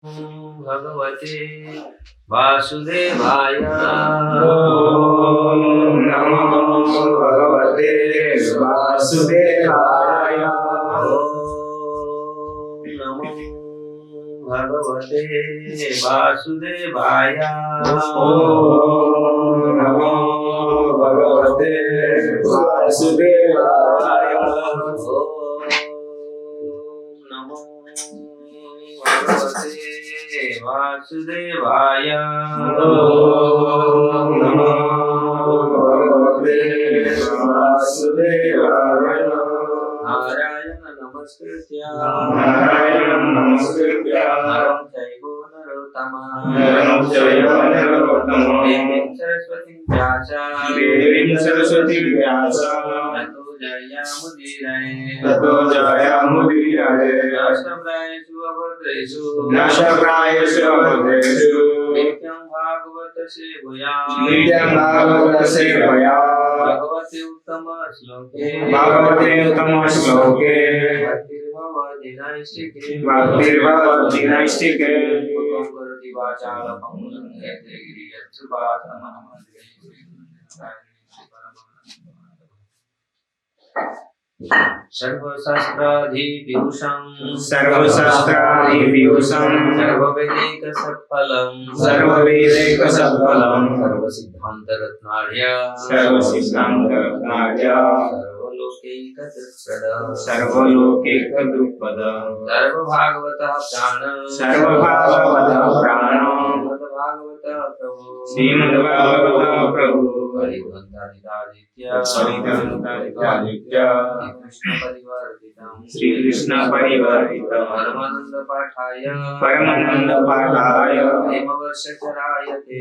भगवते वासुदेवाय। ओम नमो भगवते वासुदेवाय। ओम नमो भगवते वासुदेवाय। ओम नमो भगवते वासुदेवाय। वासुदेवाय। ओम नमो भगवते वासुदेवाय। नारायण नमस्कृत्य नारायणं नमस्कृत्य नरं चैव नरोत्तमं नरं चैव नरोत्तमं देवीं सरस्वतीं व्यास ततो जयामुदीरये नष्टप्रायेषु अभद्रेषु नित्यं भागवत सेवया भगवते उत्तम श्लोके भक्तिर्भवति नैष्ठिके उपं करोति वाचालपं लङ्घयते सर्वशास्त्राधिविभूषं सर्ववेदैकसत्फलं सर्वसिद्धान्तरत्नार्य सर्वलोकैकदृक्पद सर्वभागवतः प्राण श्रीमद्भागवतः प्रभु हरिग्रन्थादित्य श्रीकृष्ण परिवर्तितं परमानंद पाठाय प्रेमवर्षचरायते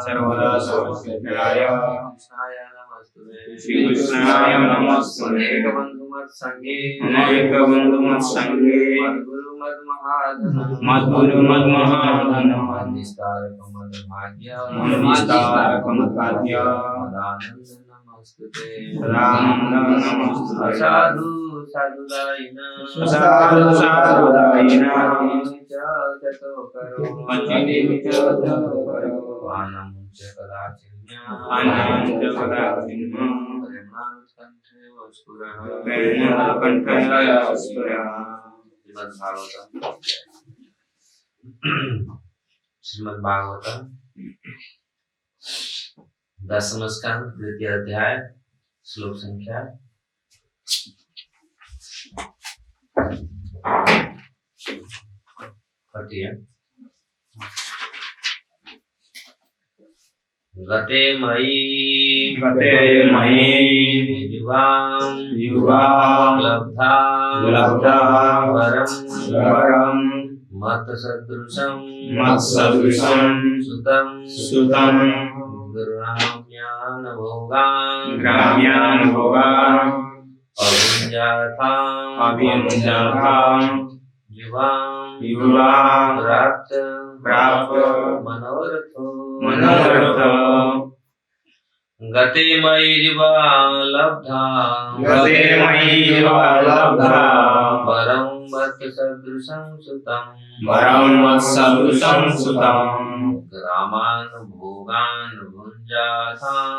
सर्वदा सर्वसिद्धाय कृष्णाय नमस्तुते श्रीकृष्णाय नमस्तुते अनेकबन्धु मत्संगे मद्गुरु मद्महाधन मद्विस्तारक मद्भाग्य नमस्ते साधु साधुदायिन श्रीमद् भागवतम 10वां स्कंद द्वितीय अध्याय श्लोक संख्या 40। गते मयि युवां लब्धा वरं मत्सदृशं सुतं ग्राम्यान् भोगान् अभिञ्जाथां युवां प्राप्त मनोरथो गते मयि युवा लब्धा वरं वत्सदृशं सुतं ग्रामान् भोगान् भुञ्जाथां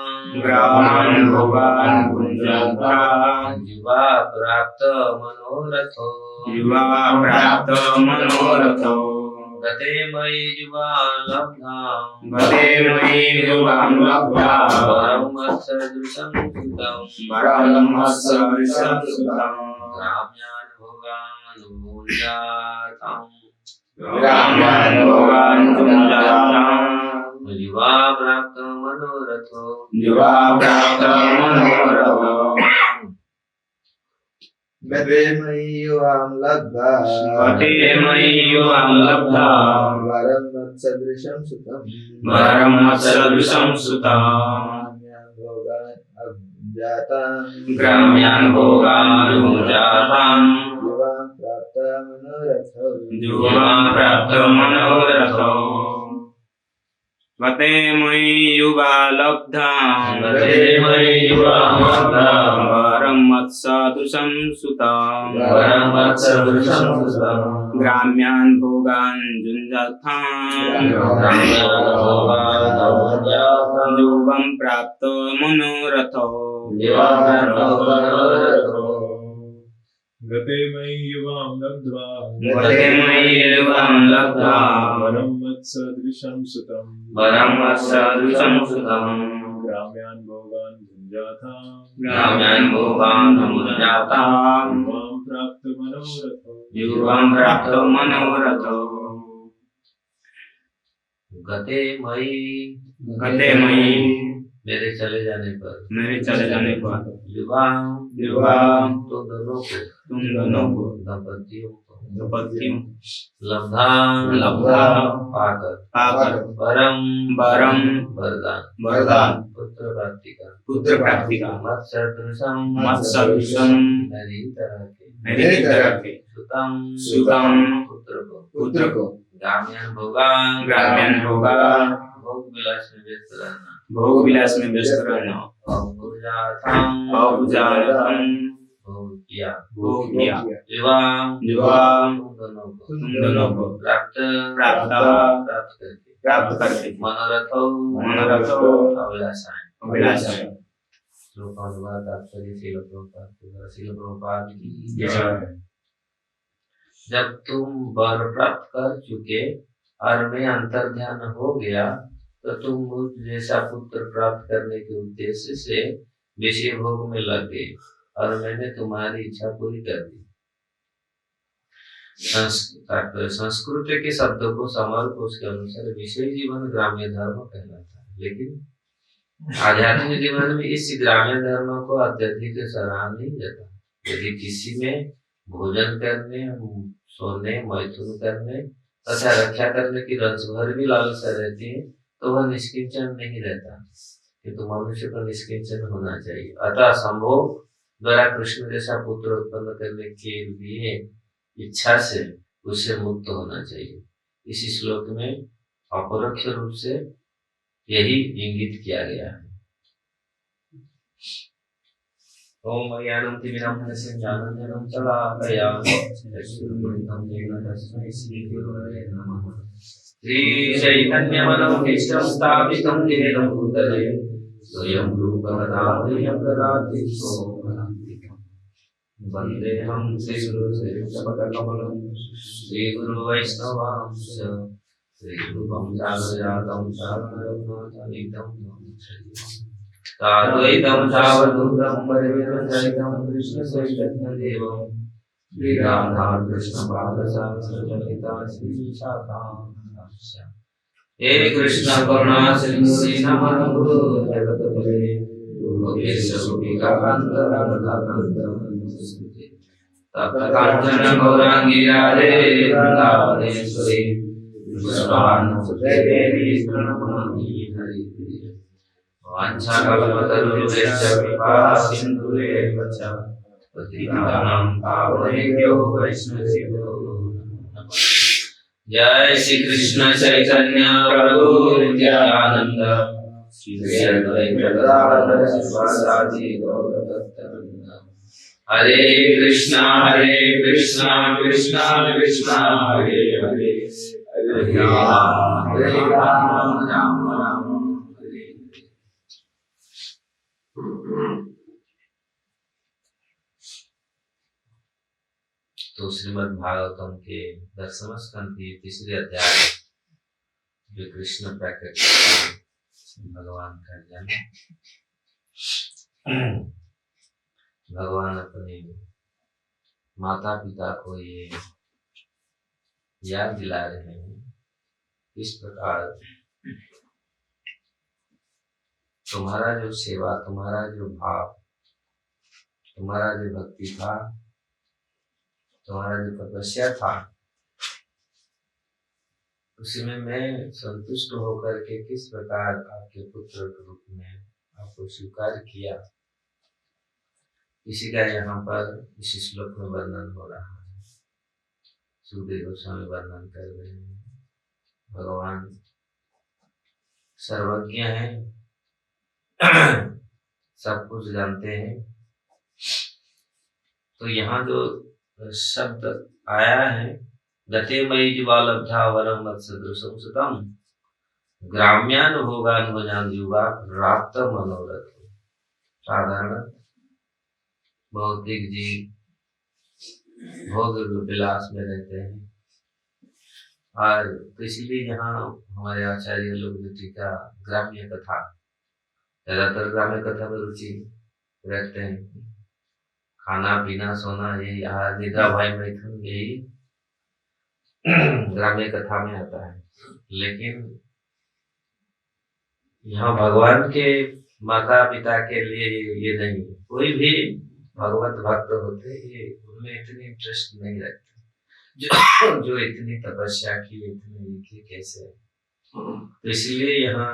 युवा प्राप्त मनोरथो गते मयि युवा लब्धा वरं वत्सदृशं सुतं ग्राम्यान् भोगान् भुञ्जाथां युवा प्राप्त मनोरथो गते मयि युवां लब्धा वरं मत्सदृशं सुतं ग्राम्यान् भोगान् भुञ्जाथां युवां प्राप्त मनोरथो गते मयि युवा लब्धा वरं वरं मत्सदृशं सुतं वरं मत्सदृशं सुतं ग्राम्यान् भोगान् जुञ्जथाम् योगं प्राप्तो मनोरथो गते मयि युवां लब्ध्वा गते मयि युवां लब्ध्वा वरं मत्सदृशं सुतं वरं मत्सदृशं सुतं ग्राम्यान् भोगान् भुञ्जाताम् ग्राम्यान् भोगान् भुञ्जाताम् युवां प्राप्तमनोरथो युवां प्राप्तो मनोरथो गते मई मेरे चले जाने पर युवा तुम दोनों को दंपतियों लब्धा पाकर वरम वरदान पुत्र प्राप्ति का मत्सदृशम मेरी तरह के सुतम पुत्र को ग्राम्यान भोगा भोग विलास में व्यस्त रहना भोग किया तुम दोनों को प्राप्त करके मनोरथो अभिलाषाएं श्लोकानुवाद तात्पर्य शील प्रभुपाद की जय। जब तुम वर प्राप्त कर चुके और मैं अंतर्ध्यान हो गया तो तुम मुझ जैसा पुत्र प्राप्त करने के उद्देश्य से विषय भोग में लग गए और मैंने तुम्हारी इच्छा पूरी कर दी। संस्कृत के शब्दों को समर्पण के अनुसार विषय जीवन ग्राम्य धर्म कहलाता है, लेकिन आध्यात्मिक जीवन में इस ग्राम्य धर्म को अत्यधिक सराहा नहीं जाता। यदि किसी में भोजन करने, सोने, मैथुन करने तथा रक्षा करने की रस भर भी लालसा रहती है तो वह निष्किंचन नहीं रहता, किंतु मनुष्य को निष्किंचन होना चाहिए। अतः संभोग द्वारा कृष्ण जैसा पुत्र उत्पन्न करने के लिए इच्छा से उससे मुक्त होना चाहिए। इसी श्लोक में अपरोक्ष रूप से यही इंगित किया गया है। ओम ज्ञानं तिमिरं ज्ञानंजनं शलाकयामि चक्षुरुन्मिलितं येन तस्मै श्रीगुरवे नमः। श्रीचैतन्यमनोभीष्टं स्थापितं येन भूतले स्वयं रूपमदाह्वयं ददाति सोमनान्तिकम्। वन्देऽहं श्रीगुरुश्रीयुतपदकमलं श्रीगुरुवैष्णवांश्च श्रीरूपं सागरजातं सागररघुनाथानितं साद्वैतं सावधूतं परिवेदसहितं कृष्णचैतन्यदेवं श्रीराधाकृष्णपादशास्त्रजनिता श्रीशाखां। हे कृष्ण करुणा सिंधु नमः गुरु जगतपते गोपेश तप्त कांचन गौरांगी राधे वृंदावनेश्वरी विश्वानुसुते देवी प्रणमामि हरिप्रिये। वाञ्छाकल्पतरुभ्यश्च कृपा सिन्धुभ्येव च पतितानां पावनेभ्यो वैष्णवेभ्यो नमः। जय श्री कृष्ण चैतन्य प्रभु नित्यानंद श्री अद्वैत गदाधर शिवासादि गौरभक्तवृंद। हरे कृष्णा कृष्णा कृष्णा हरे हरे हरे राम राम राम हरे हरे। तो श्रीमद् भागवतम के 10वें स्कंद की 3रे अध्याय जो कृष्ण प्राकृतिक भगवान का जन्म। भगवान अपने माता पिता को ये याद दिला रहे हैं किस प्रकार तुम्हारा जो सेवा, तुम्हारा जो भाव, तुम्हारा जो भक्ति था, तुम्हारा जो तपस्या था, उसी में मैं संतुष्ट होकर के किस प्रकार आपके पुत्र के रूप में आपको स्वीकार किया, इसी का यहाँ पर इस श्लोक में वर्णन हो रहा है। सुखदेव गोस्वामी वर्णन कर रहे हैं भगवान सर्वज्ञ हैं, सब कुछ जानते हैं, तो यहाँ जो शब्द आया है, गते मयि युवा लब्धा वरम मत्सदृशं सुतम ग्राम्यान भोगान भुजान युवा प्राप्त मनोरथ। साधारण भौतिक जीव भोग विलास में रहते हैं, और तो इसलिए यहाँ हमारे आचार्य लोग जो टीका ग्राम्य कथा, ज्यादातर ग्राम्य कथा में रुचि रखते हैं। खाना पीना सोना यही, आहार निद्रा भय मैथुन यही ग्राम्य कथा में आता है। लेकिन यहाँ भगवान के माता पिता के लिए ये नहीं, कोई भी भगवत भक्त होते ये उनमें इतनी इंटरेस्ट नहीं रखते जो इतनी तपस्या की, इतने लिखे कैसे। तो इसलिए यहाँ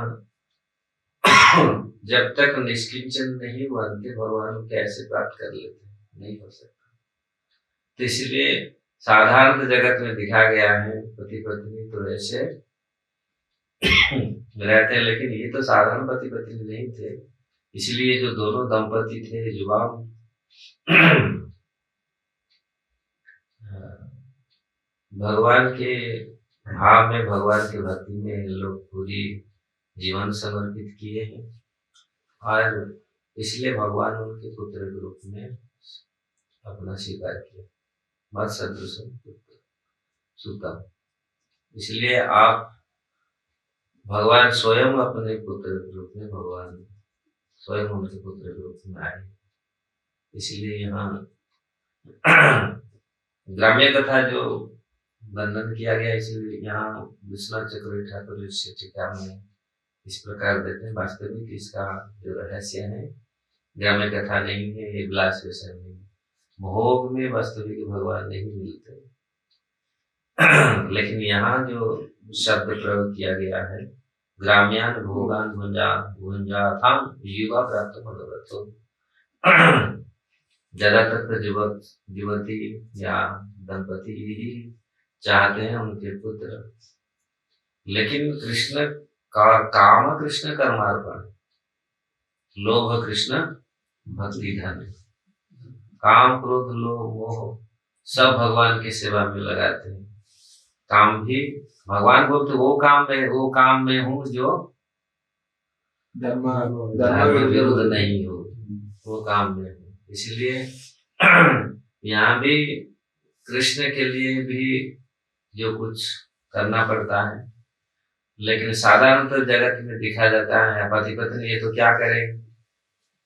जब तक निष्किंचन नहीं बनते भगवान को कैसे प्राप्त कर लेते, नहीं हो सकता। तो इसलिए साधारण जगत में दिखा गया है पति पत्नी तो ऐसे रहते हैं, लेकिन ये तो साधारण पति पत्नी नहीं थे। इसलिए जो दोनों दंपति थे जुबान भगवान के भाव में, भगवान की भक्ति में लोग पूरी जीवन समर्पित किए हैं, और इसलिए भगवान उनके पुत्र के रूप में अपना स्वीकार किया, मत सदृशम पुत्र सुतम। इसलिए आप भगवान स्वयं अपने पुत्र के रूप में, भगवान स्वयं उनके पुत्र के रूप में आए। इसलिए यहाँ ग्राम्य कथा जो वर्णन किया गया, इसलिए यहाँ विश्वनाथ चक्रवर्ती ठाकुर इस टीका में इस प्रकार देते हैं। वास्तविक इसका जो रहस्य है, ग्राम्य कथा नहीं है, ये विलास विषय नहीं, भोग में वास्तविक भगवान नहीं मिलते। लेकिन यहाँ जो शब्द प्रयोग किया गया है, ग्राम्यान भोगान भुंजाथाम युवा प्राप्त मनोरथो, ज्यादातर युवती या दंपति ही चाहते हैं उनके पुत्र। लेकिन कृष्ण का काम कृष्ण कर्मार्पण, लोभ कृष्ण भक्ति धन, काम क्रोध लोभ मोह सब भगवान की सेवा में लगाते हैं। काम भी भगवान बोलते वो काम में हूँ जो धर्म विरुद्ध नहीं हो, वो काम में हूँ। इसलिए यहाँ भी कृष्ण के लिए भी जो कुछ करना पड़ता है, लेकिन साधारणतः जगत में दिखा जाता है पति पत्नी ये तो क्या करें,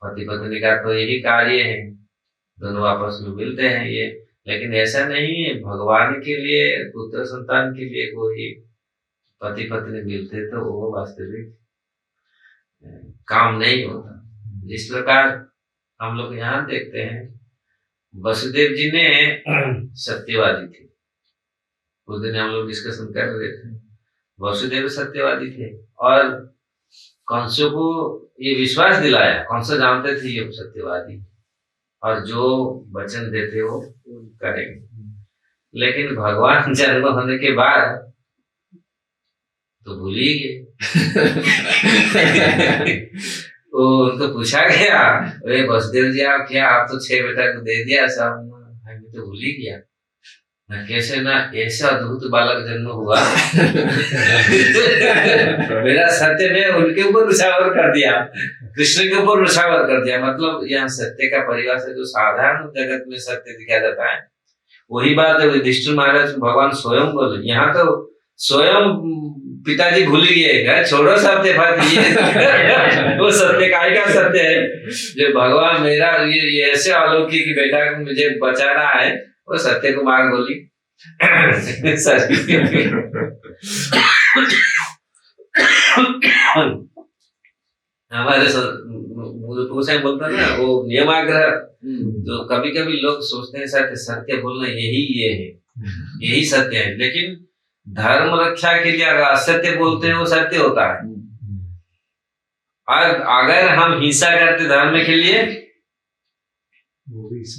पति पत्नी का तो यही कार्य है, दोनों आपस में मिलते हैं ये। लेकिन ऐसा नहीं है, भगवान के लिए, पुत्र संतान के लिए कोई पति पत्नी मिलते तो वो वास्तविक काम नहीं होता। जिस प्रकार हम लोग यहाँ देखते हैं, वसुदेव जी ने सत्यवादी थे, उस दिन हम लोग डिस्कशन कर रहे थे, वसुदेव सत्यवादी थे और कंस को ये विश्वास दिलाया, कंस जानते थे ये सत्यवादी और जो वचन देते वो करेंगे। लेकिन भगवान जन्म होने के बाद तो भूल ही गए। उनको पूछा गया, अरे वसुदेव जी आप क्या, आप तो 6 बेटा को दे दिया, सब हमें तो भूल ही गया ना, कैसे ना ऐसा अद्भुत बालक जन्म हुआ। मेरा सत्य ने उनके ऊपर रुझावर कर दिया, कृष्ण के ऊपर रुझावर कर दिया। मतलब यहाँ सत्य का परिभाषा जो साधारण जगत में सत्य दिखाया जाता है, वही बात है युधिष्ठिर महाराज भगवान स्वयं बोले। यहाँ तो स्वयं पिताजी भूल गए, छोड़ो सत्य फर्क ये वो सत्य का सत्य है जो भगवान मेरा ये ऐसे अलौकिक बेटा को मुझे बचाना है, वो सत्य को मार्ग बोली। हमारे बोलता है ना वो नियमाग्रह, जो कभी कभी लोग सोचते हैं सत्य बोलना यही सत्य है, लेकिन धर्म रक्षा के लिए अगर असत्य बोलते हैं वो सत्य होता है। और अगर हम हिंसा करते धर्म के लिए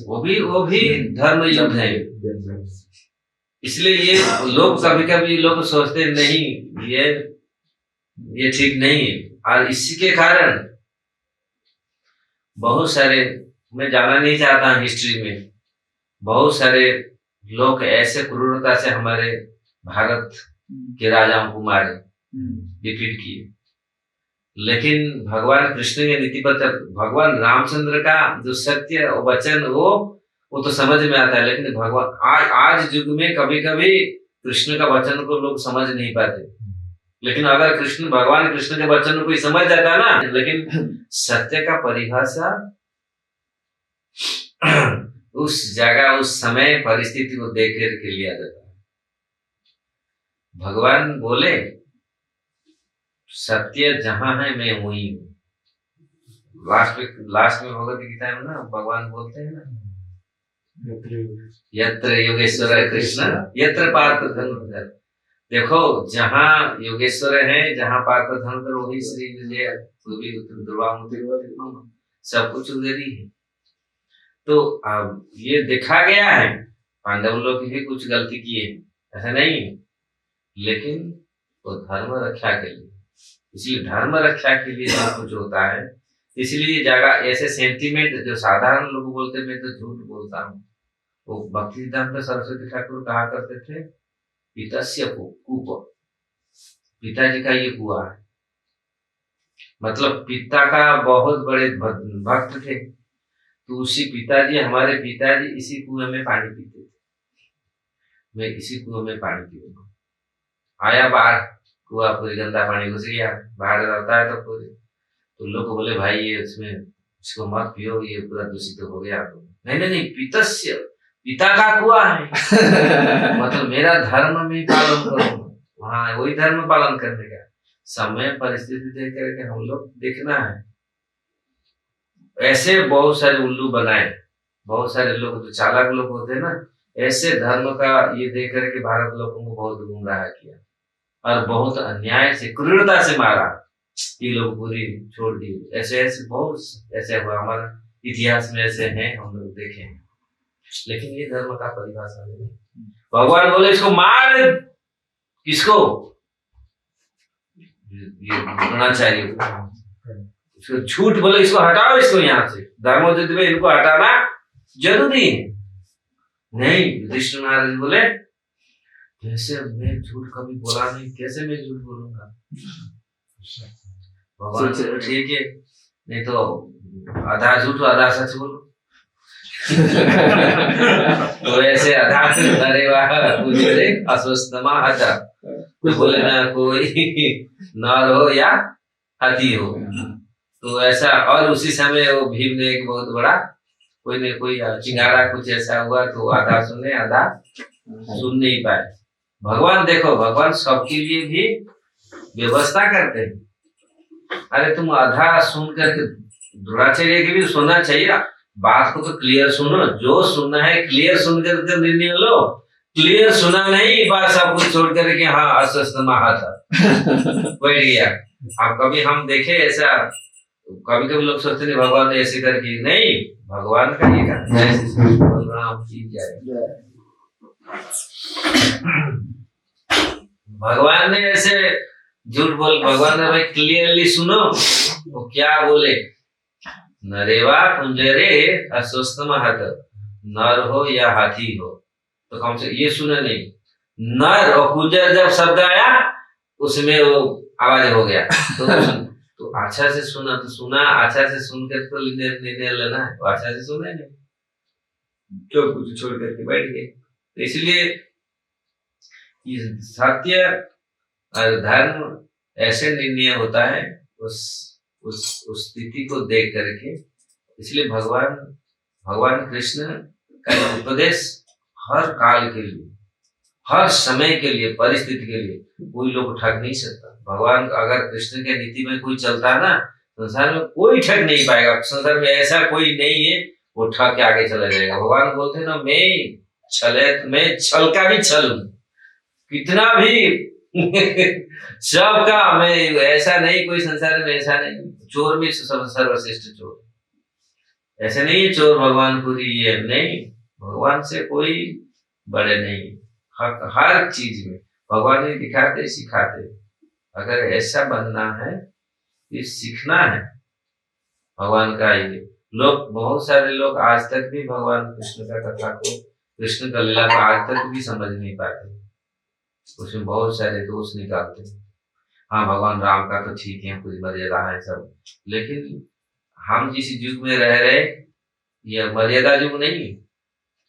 वो भी धर्म युद्ध है। इसलिए ये लोग कभी कभी लोग सोचते नहीं ये ठीक नहीं है, और इसी के कारण बहुत सारे, मैं जाना नहीं चाहता हिस्ट्री में, बहुत सारे लोग ऐसे क्रूरता से हमारे भारत के राजाओं को मारे, डिफीट किए, लेकिन भगवान कृष्ण के नीति पर भगवान रामचंद्र का जो सत्य वचन वो तो समझ में आता है, लेकिन भगवान आज युग में कभी कभी कृष्ण का वचन को लोग समझ नहीं पाते। लेकिन अगर भगवान कृष्ण के वचन को कोई समझ जाता ना, लेकिन सत्य का परिभाषा उस जगह उस समय परिस्थिति को देख करके लिया जाता है। भगवान बोले सत्य जहां है मैं वही हूँ। लास्ट में भगवत गीता में ना भगवान बोलते हैं ना, यत्र योगेश्वर कृष्ण यत्र पार्थ धनुर्धर। देखो जहाँ योगेश्वर है, जहाँ पार्थ धनुर्धर, वही श्री विजय सब कुछ उधर ही है। तो अब ये देखा गया है पांडव लोग भी कुछ गलती किए, ऐसा नहीं है, लेकिन वो धर्म रक्षा के लिए, इसलिए धर्म रक्षा के लिए सब कुछ होता है। इसलिए जगह ऐसे सेंटीमेंट जो साधारण लोग बोलते, मैं तो झूठ बोलता हूँ, वो भक्ति सिद्धांत सरस्वती ठाकुर कहा करते थे पितस्य कूप, पिताजी का ये कुआ है। मतलब पिता का बहुत बड़े भक्त थे, तो उसी पिताजी, हमारे पिताजी इसी कुएं में पानी पीते थे। मैं इसी कुएं में पानी पीऊंगा। आया बाहर, कुआ पूरी गंदा पानी घुस गया, बाहर रहता है तो पूरे, तो लोग बोले भाई ये इसको मत पियो, ये पूरा दूषित हो गया। तो नहीं, पितस्य, पिता का कुआ है मतलब मेरा धर्म में पालन करूंगा, वहां वही धर्म पालन करने का। समय परिस्थिति देख करके हम लोग देखना है। ऐसे बहुत सारे उल्लू बनाए, बहुत सारे लोग जो चालाक लोग होते हैं ना, ऐसे धर्म का ये देख करके भारत लोगों को बहुत गुमराह किया और बहुत अन्याय से, क्रूरता से मारा। ये लोग पूरी छोड़ दिए। ऐसे बहुत ऐसे हुआ, हमारे इतिहास में ऐसे हैं, हम लोग देखे हैं। लेकिन ये धर्म का परिभाषा नहीं। भगवान बोले इसको मार, किसको? ये द्रोणाचार्य को। इसको झूठ बोले, इसको हटाओ, इसको यहाँ से। धर्मयुद्ध में इनको हटाना जरूरी है। नहीं, युधिष्ठिर महाराज बोले कैसे मैं झूठ कभी बोला नहीं, कैसे मैं झूठ बोलूंगा? भगवान से ठीक है, नहीं तो आधा झूठ आधा सच बोलो। तो ऐसे आधा अरे वाह अस्वस्थमा हटा, तो बोले ना कोई नर हो या हाथी हो। तो ऐसा, और उसी समय वो भीम ने एक बहुत बड़ा कोई न कोई चिंगारा कुछ ऐसा हुआ, तो आधा सुने आधा सुन नहीं पाए। भगवान देखो, भगवान सबके लिए भी व्यवस्था करते हैं। अरे तुम आधा सुन करके, द्रोणाचार्य की भी सुनना चाहिए, बात को तो क्लियर सुनो, जो सुनना है क्लियर सुन करके निर्णय लो। क्लियर सुना नहीं, बात सब कुछ छोड़ करके हाँ अस्वस्थमा था बैठ गया। अब कभी हम देखे ऐसा, कभी कभी लोग सोचते हैं भगवान ने ऐसे करके, नहीं, भगवान का ये करना है। भगवान ने ऐसे झूठ बोल, भगवान ने भाई क्लियरली सुनो वो क्या बोले, नरेवा कुंजरे अस्वस्थमा हत, नर हो या हाथी हो, तो कम से ये सुना नहीं। नर और कुंजर जब शब्द आया उसमें वो आवाज हो गया, तो अच्छा से सुना, तो सुना अच्छा से सुनकर तो निर्णय लेना है, तो अच्छा से सुने नहीं तो कुछ छोड़ करके बैठ गए। तो इसलिए सत्य और धर्म ऐसे निर्णय होता है उस स्थिति को देख करके। इसलिए भगवान कृष्ण का उपदेश हर काल के लिए, हर समय के लिए, परिस्थिति के लिए कोई लोग ठग नहीं सकता। भगवान अगर कृष्ण के नीति में कोई चलता है ना, संसार में कोई ठग नहीं पाएगा। संसार में ऐसा कोई नहीं है वो ठग के आगे चला जाएगा। भगवान बोलते हैं ना, मैं छल का भी छल हूं, कितना भी सबका मैं, ऐसा नहीं कोई संसार में, ऐसा नहीं। चोर में सर्वश्रेष्ठ चोर, ऐसे नहीं है चोर भगवान पूरी ये नहीं, भगवान से कोई बड़े नहीं। हर चीज में भगवान ही दिखाते सिखाते। अगर ऐसा बनना है, ये सीखना है भगवान का। ये लोग, बहुत सारे लोग आज तक भी भगवान कृष्ण का कथा को कृष्ण का लीला को आज तक भी समझ नहीं पाते, उसमें बहुत सारे दोष निकालते हैं। हाँ, भगवान राम का तो ठीक है, पूरी मर्यादा है सब, लेकिन हम जिस युग में रह रहे, ये मर्यादा युग नहीं,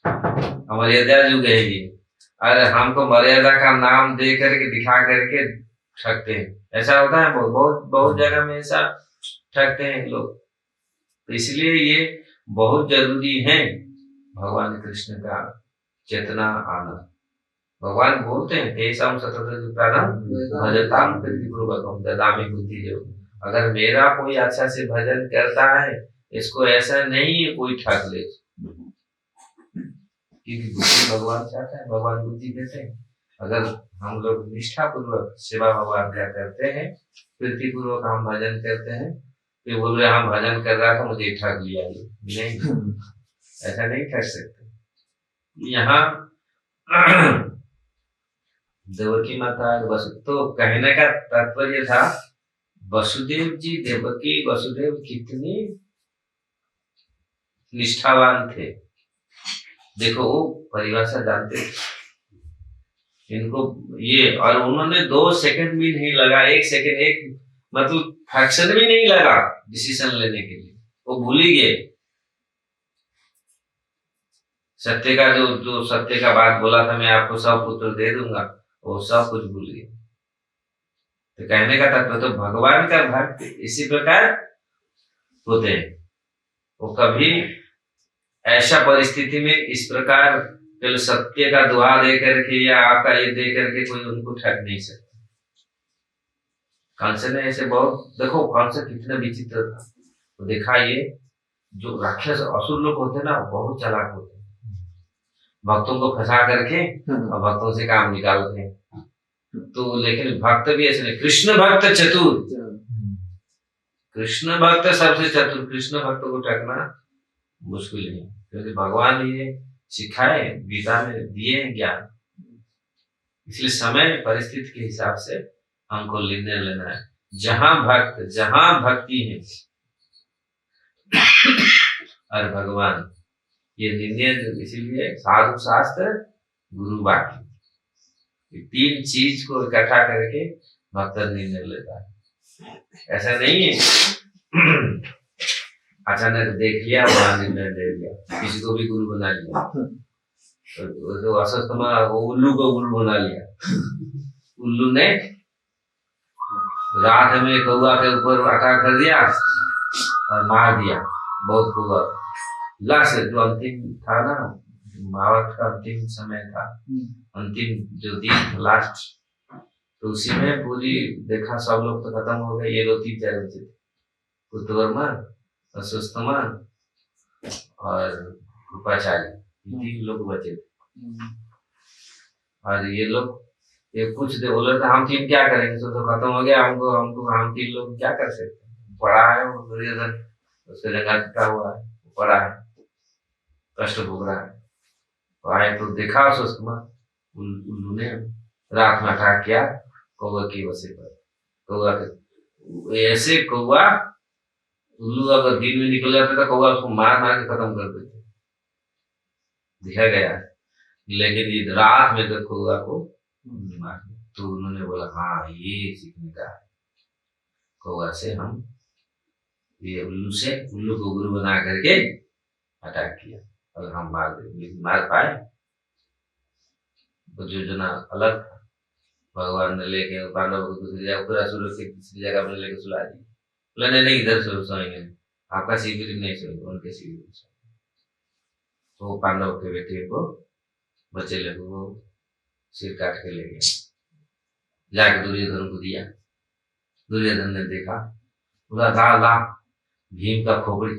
अमर्यादा युग है ये। अरे हमको मर्यादा का नाम दे करके दिखा करके ठगते हैं, ऐसा होता है बहुत बहुत जगह में, ऐसा ठगते हैं लोग। तो इसलिए ये बहुत जरूरी है भगवान कृष्ण का चेतना आना। भगवान बोलते हैं तेषां सततं भजतां प्रीतिपूर्वकं ददामि बुद्धियोगं। अगर मेरा कोई अच्छा से भजन करता है, इसको ऐसा नहीं है कोई ठग ले, क्योंकि बुद्धि भगवान चाहता है, भगवान बुद्धि देते हैं। अगर हम लोग निष्ठा पूर्वक सेवा भगवान का करते हैं, प्रीति पूर्वक हम भजन करते हैं, तो बोल रहे हम भजन कर रहा था मुझे ठग लिया, नहीं, ऐसा नहीं ठग सकते। यहाँ देवकी माता तो कहने का तात्पर्य था वसुदेव जी देवकी वसुदेव कितने निष्ठावान थे, देखो वो परिभाषा जानते थे इनको ये, और उन्होंने 2 सेकंड भी नहीं लगा, 1 सेकंड, एक मतलब फ्रैक्शन भी नहीं लगा डिसीजन लेने के लिए, वो भूल ही गए सत्य का, जो सत्य का बात बोला था मैं आपको सब पुत्र दे दूंगा, वो सब कुछ भूल गए। तो कहने का तात्पर्य तो भगवान का भक्त इसी प्रकार होते हैं, वो कभी ऐसा परिस्थिति में इस प्रकार केवल सत्य का दुआ दे करके या आपका ये दे करके कोई उनको ठग नहीं सकता। कंस ने ऐसे बहुत, देखो कंस कितना विचित्र था, तो देखा ये जो राक्षस असुर लोग होते हैं ना, बहुत चालाक होते हैं, भक्तों को फंसा करके और भक्तों से काम निकालते हैं। तो लेकिन भक्त भी ऐसे नहीं, कृष्ण भक्त चतुर, कृष्ण भक्त सबसे चतुर, कृष्ण भक्त को ठगना मुश्किल नहीं, क्योंकि भगवान ये सिखाए, गीता में दिए ज्ञान, इसलिए समय परिस्थिति के हिसाब से हमको निर्णय लेना है। जहां भक्ति है और भगवान, ये निर्णय, इसीलिए साधु शास्त्र गुरु वाक्य, 3 चीज को इकट्ठा करके भक्त निर्णय लेता है। ऐसा नहीं है अचानक देख लिया वहां निर्णय ले लिया, किसी को भी गुरु बना लिया, तो असस्तमा उल्लू को गुरु बना लिया। उल्लू ने रात में कौआ के ऊपर अटैक कर दिया और मार दिया, बहुत कौआ। लास्ट जो अंतिम था ना, महाभारत का अंतिम समय था, अंतिम जो दिन लास्ट, तो उसी में पूरी देखा सब लोग तो खत्म हो गए, ये 2-3-4 बचे थे, कृतवर्मा, अश्वत्थामा और कृपाचार्य, 3 लोग बचे थे। और ये लोग ये कुछ दे बोले तो हम 3 क्या करेंगे, तो खत्म हो गया, हम 3 लोग क्या कर सकते हैं। पड़ा है वो दुर्योधन, उसके जगह हुआ है, पड़ा है, कष्ट भोग रहा है। तो आए तो देखा अश्वत्थामा, उल्लू ने रात में अटैक किया कौवा की वजह पर, कौवा के ऐसे कौवा, उल्लू अगर दिन में निकल जाता था कौवा उसको मार के खत्म कर देते, दिखा गया। लेकिन ये रात में तो कौवा को मार, तो उन्होंने बोला हाँ ये सीखने का है, कौवा से हम ये उल्लू को गुरु बना करके अटैक किया और हम मार देंगे, मार पाए। तो योजना अलग था, भगवान ने लेके पांडव को दूसरी जगह, पूरा सुरक्षित दूसरी जगह में लेके सुला दिया, बोले नहीं इधर सोएंगे, आपका शिविर नहीं सोएंगे, उनके शिविर में सोएंगे। तो पांडव के बेटे को बच्चे लोगों को सिर काट के ले गए, जाके दुर्योधन को दिया। दुर्योधन ने देखा, बोला ला भीम का खोपड़ी,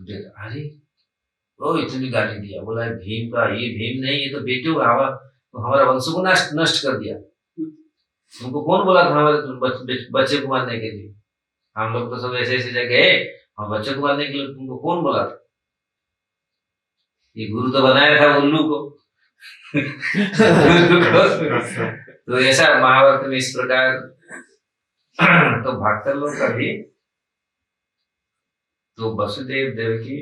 देखा अरे वो इतनी गाली दिया, बोला भीम का, ये भीम नहीं, ये तो बेटे का, हमारा वंश को नष्ट कर दिया। तुमको कौन बोला था हमारे बच्चे को मारने के लिए, हम लोग तो सब ऐसे जगह हम बच्चे को मारने के लिए, तुमको कौन बोला था। ये गुरु तो बनाया था उल्लू को तो ऐसा महाभारत में इस प्रकार तो भक्त लोग का भी, तो वसुदेव देवकी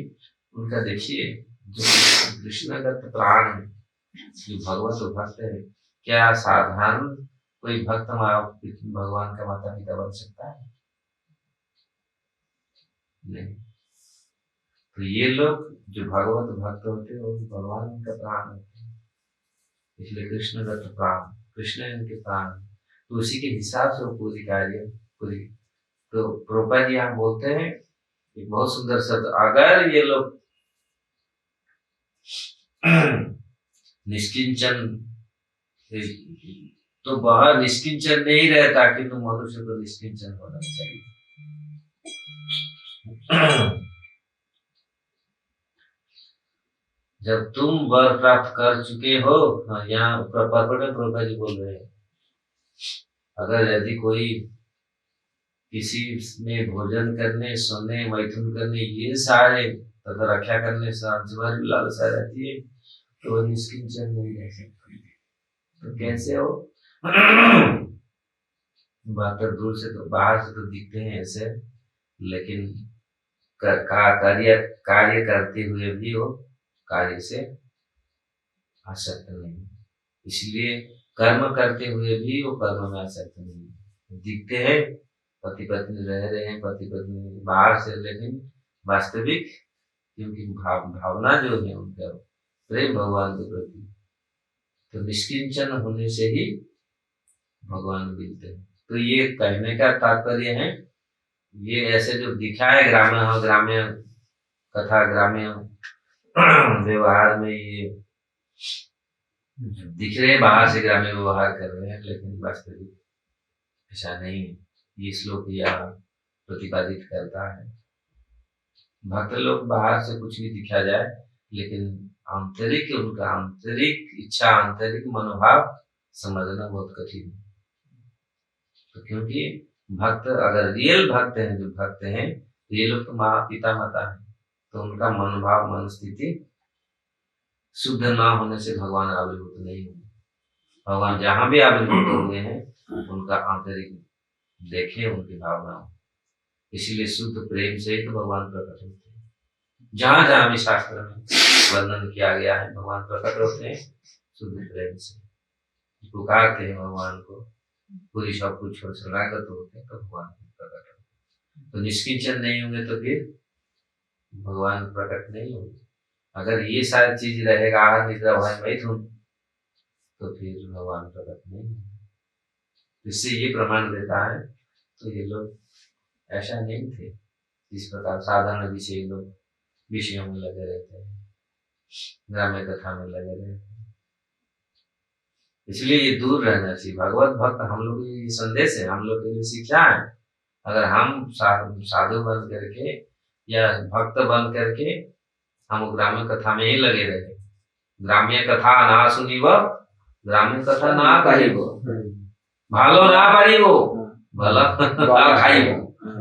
उनका देखिए जो कृष्णगत प्राण है, जो भगवत भक्त है, क्या साधारण कोई भक्त भगवान का माता पिता बन सकता है? नहीं। तो ये लोग जो भगवत भक्त होते हैं वो भगवान का प्राण होते हैं, इसलिए कृष्णगत प्राण, कृष्ण इनके प्राण। तो उसी के हिसाब से वो पूरी पूरी। तो प्रभुपाद जी यहाँ बोलते हैं एक बहुत सुंदर शब्द, अगर ये लोग निष्किंचन, तो वह निष्किंचन नहीं रहता, किंतु मनुष्य को निष्किंचन होना चाहिए। जब तुम वर प्राप्त कर चुके हो, यहाँ प्रभुपाद जी बोल रहे हैं, अगर यदि कोई किसी में भोजन करने, सोने, मैथुन करने, ये सारे तथा रक्षा करने से लालसा रहती है, तो वो निष्किंचन नहीं रह सकते। तो कैसे हो? बाहर दूर से तो, बाहर से तो दिखते हैं ऐसे, लेकिन कार्य करते हुए भी वो कार्य से आसक्त नहीं। इसलिए कर्म करते हुए भी वो कर्म में आसक्त नहीं। दिखते हैं पति पत्नी रह रहे हैं, पति पत्नी बाहर से, लेकिन वास्तविक क्योंकि भावना जो है उनका प्रेम भगवान के प्रति, तो निष्किंचन होने से ही भगवान मिलते हैं। तो ये कहने का तात्पर्य है, ये ऐसे जो दिखा है ग्राम्य कथा, ग्राम्य व्यवहार में ये दिख रहे हैं, बाहर से ग्राम्य व्यवहार कर रहे हैं, लेकिन वास्तविक ऐसा नहीं है। ये श्लोक यहाँ प्रतिपादित करता है। भक्त लोग बाहर से कुछ भी दिखा जाए, लेकिन आंतरिक उनका आंतरिक इच्छा, आंतरिक मनोभाव समझना बहुत कठिन है। तो क्योंकि भक्त अगर रियल भक्त हैं, जो भक्त हैं, तो ये लोग तो माँ पिता माता है, तो उनका मनोभाव मन स्थिति शुद्ध ना होने से भगवान आविर्भूत नहीं होंगे। भगवान जहां भी आविर्भूत हुए हैं उनका आंतरिक देखे, उनकी भावनाओं, इसीलिए शुद्ध प्रेम से ही तो भगवान प्रकट होते हैं। जहां जहां भी शास्त्र में वर्णन किया गया है, भगवान प्रकट होते हैं शुद्ध प्रेम से, पुकारते हैं भगवान को, पूरी सब कुछ छोड़ शरणागत होते हैं, तो भगवान प्रकट होते हैं। तो निष्किंचन नहीं होंगे तो फिर भगवान प्रकट नहीं होंगे। अगर ये सारी चीज रहेगा, आहार निद्रा भय मैथुन, तो फिर भगवान प्रकट नहीं होंगे। इससे ये प्रमाण देता है, तो ये लोग ऐसा नहीं थे जिस प्रकार साधारण विषय लोग विषयों में लगे रहते हैं, ग्राम्य कथा में लगे रहते हैं। इसलिए ये दूर रहना चाहिए। भगवत भक्त हम लोग के लिए संदेश है, हम लोग के लिए शिक्षा है। अगर हम साधु बन करके या भक्त बन करके हम ग्राम्य कथा में ही लगे रहे, ग्राम्य कथा ना सुनी वो, ग्राम्य कथा ना कही वो, भालो ना पारी वो, भला खाई वो,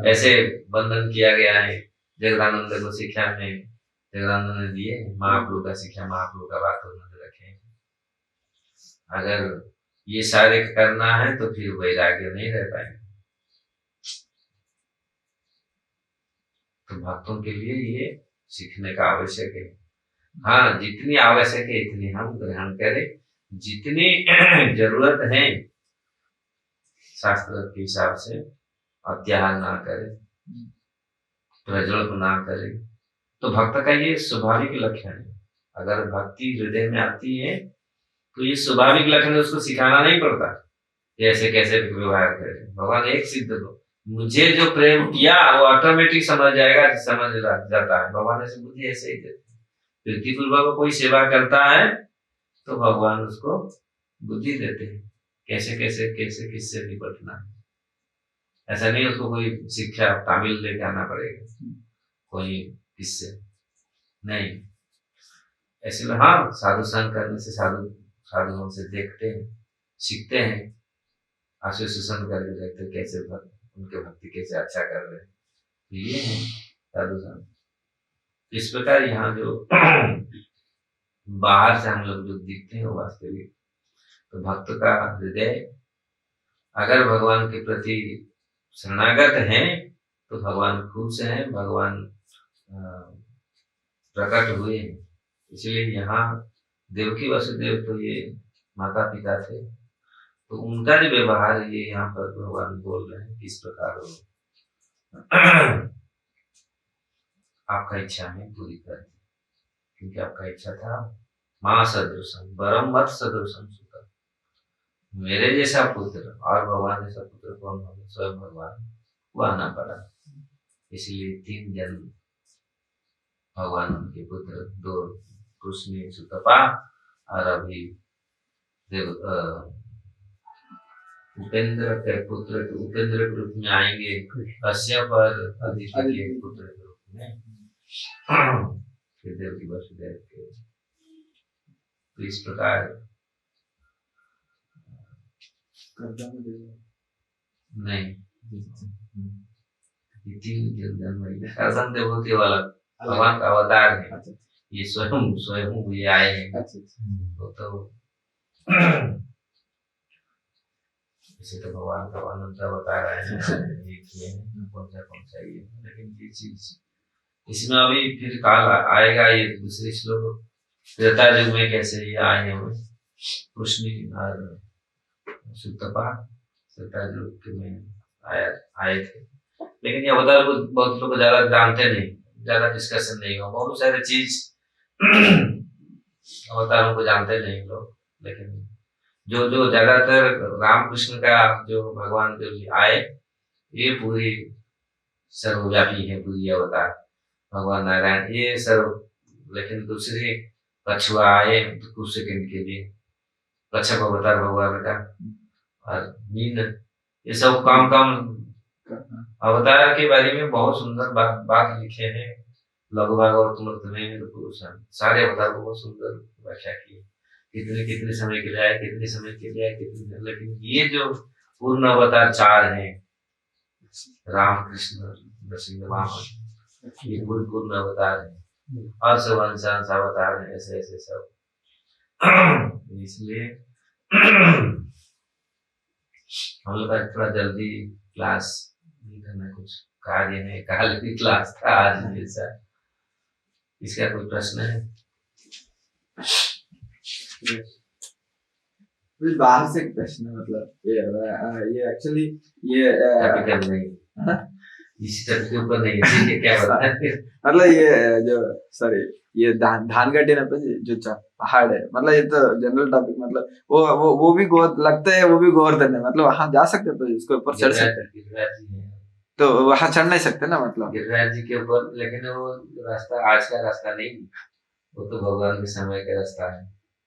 ऐसे बंधन किया गया है। जगदानंद को शिक्षा में जगदानंद ने दिए, महाप्रभु का शिक्षा, महाप्रभु का बात उन्होंने रखे। अगर ये सारे करना है तो फिर वैराग्य नहीं रह पाएंगे। तो भक्तों के लिए ये सीखने का आवश्यक है। हाँ, जितनी आवश्यक है इतनी हम ग्रहण करें, जितनी जरूरत है शास्त्र के हिसाब से अत्याहार ना करें, प्रज्वल्प ना करें। तो भक्त का ये स्वाभाविक लक्षण है। अगर भक्ति हृदय में आती है तो ये स्वाभाविक लक्षण है, उसको सिखाना नहीं पड़ता ऐसे कैसे व्यवहार करें। भगवान एक सिद्ध को, मुझे जो प्रेम किया वो ऑटोमेटिक समझ जाएगा, समझ जाता है। भगवान ऐसे बुद्धि ऐसे ही देते हैं। प्रीति पूर्वक कोई सेवा करता है तो भगवान उसको बुद्धि देते हैं, कैसे कैसे कैसे किससे निपटना है। ऐसा नहीं उसको कोई शिक्षा तामिल लेके आना पड़ेगा, कोई किससे नहीं। ऐसे हाँ, साधु संग करने से साधुओं से देखते हैं, सीखते हैं, आशीर्षण करके देखते हैं कैसे उनके भक्ति कैसे अच्छा कर रहे हैं। ये है साधु संग। इस प्रकार यहाँ जो बाहर से हम लोग जो दिखते हैं वो वास्तविक, तो भक्त का हृदय अगर भगवान के प्रति शरणागत हैं तो भगवान खुश हैं, भगवान प्रकट हुए हैं। इसलिए यहाँ देवकी वसुदेव तो ये माता पिता थे, तो उनका जो व्यवहार है ये यहाँ पर भगवान बोल रहे हैं किस प्रकार हो। आपका इच्छा है पूरी कर, क्योंकि आपका इच्छा था माँ सदृशम वरम वत सदृशम सुतम, मेरे जैसा पुत्र और भगवान जैसा पुत्र कौन होगा, स्वयं भगवान को आना पड़ा। इसलिए 3 जन्म भगवान के पुत्र, 2 कृष्ण सुतपा और अभी देव उपेंद्र के पुत्र, उपेंद्र के रूप में आएंगे कश्यप और अदिति के पुत्र के रूप में फिर देवकी वसुदेव के। तो इस प्रकार नहीं, 3 जन्म देवती वाला भगवान का अवतार है, ये स्वयं ये आए हैं। तो इसे तो भगवान का अनंत अवतार आए हैं, कौन सा ये, लेकिन ये चीज इसमें अभी फिर काल आएगा। ये दूसरे श्लोक त्रेता युग में कैसे ये आए हैं कृष्ण और सुतपा, त्रेता युग में आए थे। लेकिन ये अवतार को बहुत लोग ज्यादा जानते नहीं, ज्यादा डिस्कशन नहीं हुआ, बहुत सारे चीज अवतारों को जानते नहीं लोग। लेकिन जो ज्यादातर रामकृष्ण का जो भगवान जो आए ये पूरी सर्वव्यापी है, पूरी अवतार भगवान नारायण ये सर्व। लेकिन दूसरे कछुआ आए तो कुछ सेकंड के लिए, कच्छप अवतार भगवान का, और मीन, ये सब काम अवतार के बारे में बहुत सुंदर बात लिखे हैं लघु भागवत में। सारे अवतार को बहुत सुंदर व्याख्या की, कितने समय के लिए आए, कितने समय के लिए आए, कितने। लेकिन ये जो पूर्ण अवतार 4 हैं, राम कृष्ण नरसिंह वामन, ये पूर्ण अवतार है, और सब अंश अवतार है, ऐसे ऐसे सब। इसलिए हम लोग का थोड़ा जल्दी क्लास नहीं करना, कुछ कार्य है, काल की क्लास था आज जैसा। इसका कोई प्रश्न है? बाहर से प्रश्न, मतलब ये एक्चुअली ये टॉपिकल नहीं, इसी टॉपिक के ऊपर नहीं है, क्या पता है मतलब ये जो सॉरी ये धान गड्ढे ना जो पहाड़ है, मतलब ये तो जनरल टॉपिक, मतलब वो भी गौर लगता है, वो भी गोवर्धन है, मतलब वहां जा सकते तो इसके ऊपर चढ़ सकते हैं, तो वहां चढ़ नहीं सकते ना, मतलब गिरिराज जी के ऊपर। लेकिन वो रास्ता आज का रास्ता नहीं, वो तो भगवान के समय का रास्ता है।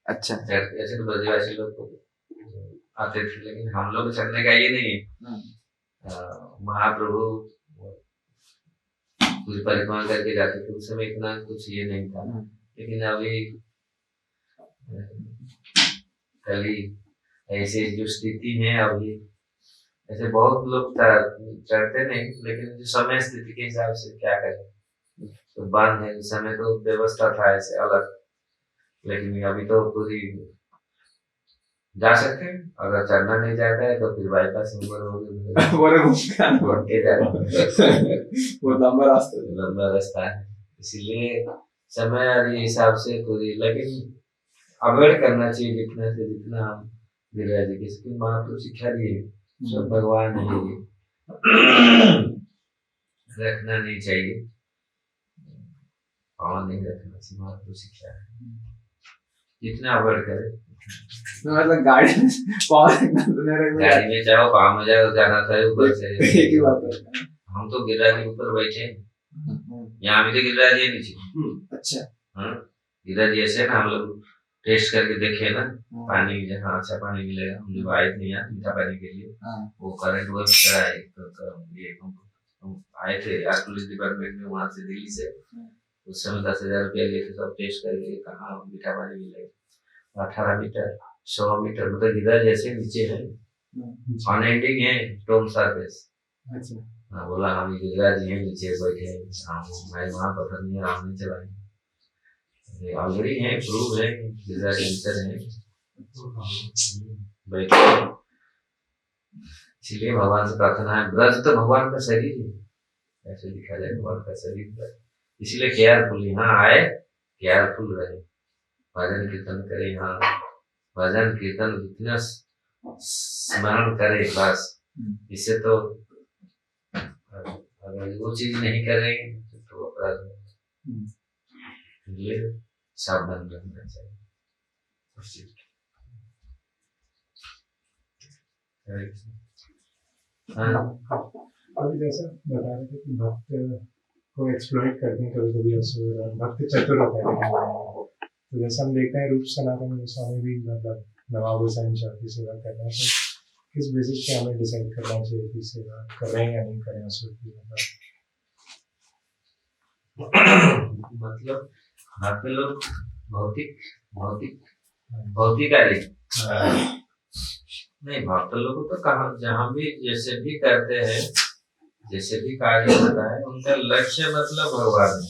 अच्छा, ऐसे तो ब्रजवासी लोग तो आते थे, लेकिन हम लोग चढ़ने का ये नहीं है। महाप्रभु पूरी परिक्रमा करके जाते थे, उस समय इतना कुछ ये नहीं था। लेकिन अभी कली ऐसे जो स्थिति है अभी, ऐसे बहुत लोग चढ़ते नहीं, लेकिन जो समय स्थिति के हिसाब से क्या करें, तो बंद है। उस समय तो व्यवस्था था ऐसे अलग, लेकिन अभी तो पूरी जा सकते हैं। अगर चढ़ना नहीं चाहता है तो फिर बाईपास वो लंबा रास्ता है। इसीलिए समय और हिसाब से पूरी, लेकिन अवॉइड करना चाहिए जितना से जितना हम गिरिराज जी की महाप्रभु शिक्षा दिए, सब भगवान है, रखना नहीं चाहिए, पावन नहीं रखना चाहिए, महाप्रभु शिक्षा है, जितना अवॉइड करे। मतलब गाड़ी में जाओ, पाँव में जाओ, जाना था ऊपर से एक ही बात है। हम तो गिरिराज के ऊपर बैठे, यहाँ भी तो गिरिराज है नीचे। अच्छा, हाँ, गिरिराज ऐसे ना हम लोग टेस्ट करके देखे ना, पानी जहाँ अच्छा पानी मिलेगा, हम लोग आए थे यहाँ मीठा पानी के लिए, वो करंट वो चढ़ाए, तो ये हम आए थे यार पुलिस डिपार्टमेंट में, वहां से दिल्ली से। उस समय 10,000 रुपया लिए थे, सब टेस्ट करके कहाँ मीठा पानी मिलेगा। 18 मीटर 100 मीटर मतलब गिरिराज जैसे नीचे है, अनएंडिंग है टोन सरफेस। अच्छा, हाँ, बोला हम गिरिराज जी हैं नीचे बैठे हैं, मैं वहाँ पत्थर नहीं, राम नहीं चलाए, ऑलरेडी है, प्रूव है, गिरिराज अंतर है बैठे। इसलिए भगवान से प्रार्थना है, ब्रज तो भगवान का शरीर है, ऐसे दिखा जाए भगवान का शरीर, इसलिए केयरफुल यहाँ आए, केयरफुल रहे। भजन कीर्तन करे, यहाँ भजन कीर्तन इतना स्मरण करे बस। इससे तो अगर वो चीज नहीं करेंगे तो अपराध होगा। ये सावधान रहना चाहिए। अभी जैसा बता रहे थे कि भक्त को एक्सप्लॉइट करते हैं कभी कभी असुर, भक्त चतुर होता है लेकिन तो जैसे हम देखते हैं रूप सनातन गोस्वामी भी मतलब नवाब हुसैन शाह की सेवा कर रहे हैं, तो किस बेसिस पे हमें डिसाइड करना चाहिए कि सेवा करें या नहीं करें असुर की? मतलब आपके लोग भौतिक भौतिक भौतिकारी नहीं, भक्त लोगों को कहा जहाँ भी जैसे भी करते हैं, जैसे भी कार्य होता है, उनका लक्ष्य मतलब भगवान है।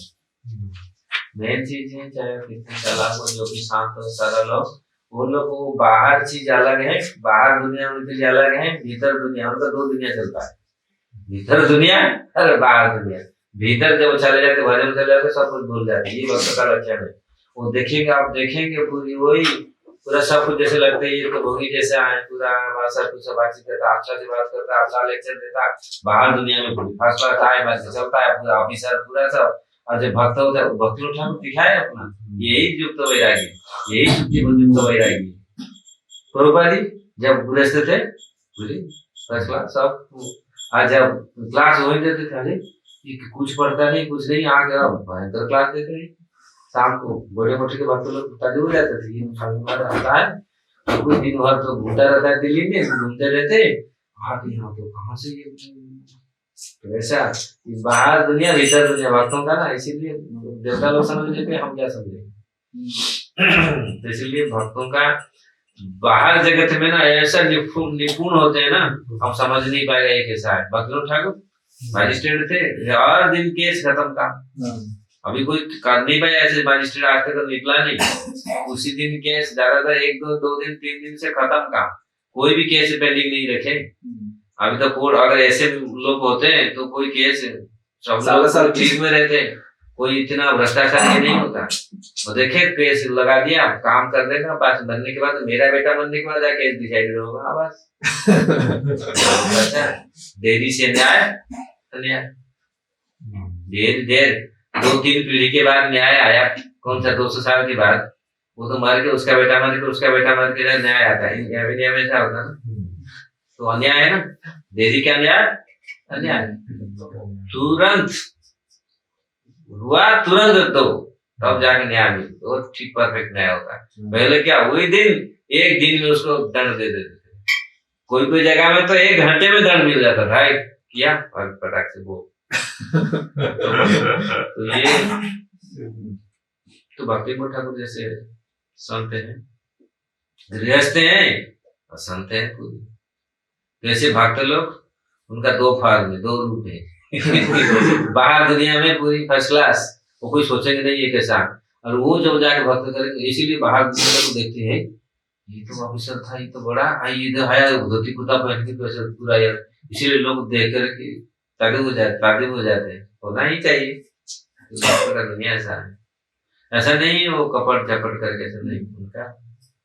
मेन चीज है, चाहे कितने चालाक हो, जो भी शांत हो, सरल हो, वो लोग वो बाहर चीज अलग है, बाहर दुनिया उनके लिए अलग है, भीतर दुनिया, उनका दो दुनिया चलता है, भीतर दुनिया और बाहर दुनिया। भीतर जब चले जाते, भजन में चले जाते, सब कुछ भूल जाते, ये भक्त का लक्षण है। वो देखेंगे, आप देखेंगे पूरी वही पूरा सब कुछ जैसे लगता है ये तो भोगी जैसे आए, पूरा सर कुछ बातचीत करता, अच्छा से बात करता, अच्छा लेक्चर देता, बाहर दुनिया में पूरी फर्स्ट क्लास आए बात चलता है, पूरा ऑफिसर पूरा सब। और जब भक्त होता है, भक्ति ठाकुर दिखाए अपना, यही युक्त वैरागी, यही युक्त वैरागी। प्रभुपाद जी जब गृहस्थ थे पूरी फर्स्ट क्लास सब, आज जब क्लास हो देते थे, अरे कुछ पढ़ता नहीं, कुछ नहीं, आगे भयंकर क्लास देते हैं। शाम को बड़े मोटे के भक्त लोग ताजे हो जाते थे, ये आता है तो कुछ दिन भर तो घूमता रहता है दिल्ली में, घूमते रहते आगे यहाँ तो कहाँ से ये तो ऐसा बाहर दुनिया भीतर दुनिया भक्तों का ना, इसीलिए देवता लोग समझ लेते, हम क्या समझे। तो इसीलिए भक्तों का बाहर जगत में ना ऐसा निपुण होते हैं ना, हम समझ नहीं पाएगा ये कैसा है। भक्त ठाकुर मजिस्ट्रेट थे, हर दिन केस खत्म का, अभी कोई कर नहीं पाया ऐसे मजिस्ट्रेट आज तक निकला नहीं, उसी दिन केस ज्यादातर 1-2 दिन 3 दिन से खत्म का, कोई भी केस पेंडिंग नहीं रखे। अभी तो कोर्ट अगर ऐसे लोग होते हैं तो कोई केस सब लोग ठीक में रहते, कोई इतना भ्रष्टाचार नहीं होता। और देखे केस लगा दिया, काम कर देगा, पास बनने के बाद मेरा बेटा बनने के बाद केस डिसाइड होगा बस। देरी से न्याय अन्याय, देर 2-3 पीढ़ी के बाद न्याय आया, कौन सा 200 साल के बाद, वो तो मर के उसका बेटा मर के उसका बेटा मर के न्याय आता है। इंडिया में ऐसा होता ना, तो अन्याय है ना, देरी का न्याय अन्याय। तुरंत हुआ तुरंत दो, तब जाके न्याय मिले, तो ठीक परफेक्ट न्याय होता है। पहले क्या वही दिन 1 दिन में उसको दंड दे देते थे, कोई जगह में तो 1 घंटे में दंड मिल जाता था, किया और पटाख से वो। तो ये तो भक्ति ठाकुर जैसे संत हैं, गृहस्थ हैं और संत हैं पूरी। जैसे भक्त लोग, उनका 2 फॉर्म है, 2 रूप है। बाहर दुनिया में पूरी फर्स्ट क्लास, वो कोई सोचेंगे नहीं ये कैसा, और वो जब जाके भक्त करेंगे, इसीलिए बाहर दुनिया को देखते हैं, ये तो ऑफिसर था, ये तो बड़ा, ये तो है धोती कुर्ता पहन के कैसे पूरा यार, इसीलिए लोग देख कर ताकि हो जाते हैं, होना ही चाहिए। तो दुनिया ऐसा है, ऐसा नहीं वो कपट चपट करके, ऐसा नहीं, उनका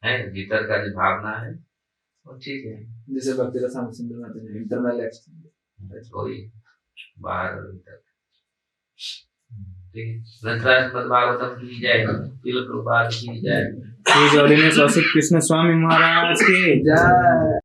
है भीतर का जो भावना है वो ठीक है। जैसे भक्ति रस इंटरनल एक्सटर्नल, कोई बाहर भीतर ठीक है। ग्रंथराज भागवतम की जय, तिलक रूपाल की जय, श्री गौरी कृष्ण स्वामी महाराज की जय।